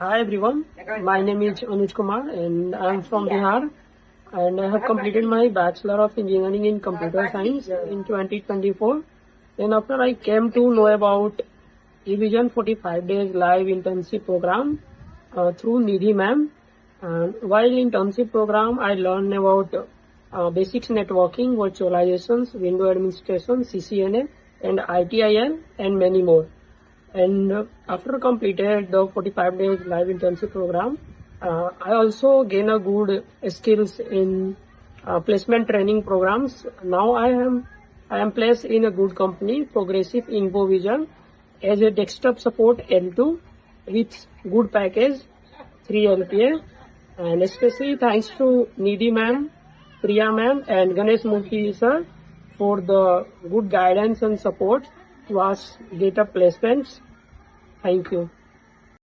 Hi everyone, my name is Anuj Kumar and I am from Bihar, and I have completed my Bachelor of Engineering in Computer Science in 2024. Then after I came to know about eVision 45 days live internship program through Nidhi ma'am. And while internship program, I learned about basics networking, virtualizations, window administration, CCNA, and ITIL, and many more. And after completed the 45 days live internship program, I also gain a good skills in placement training programs. Now I am placed in a good company, Progressive InfoVision, as a desktop support L2 with good package, 3 LPA, and especially thanks to Nidhi ma'am, Priya ma'am, and Ganesh Murthy sir for the good guidance and support to us get a placements. Thank you.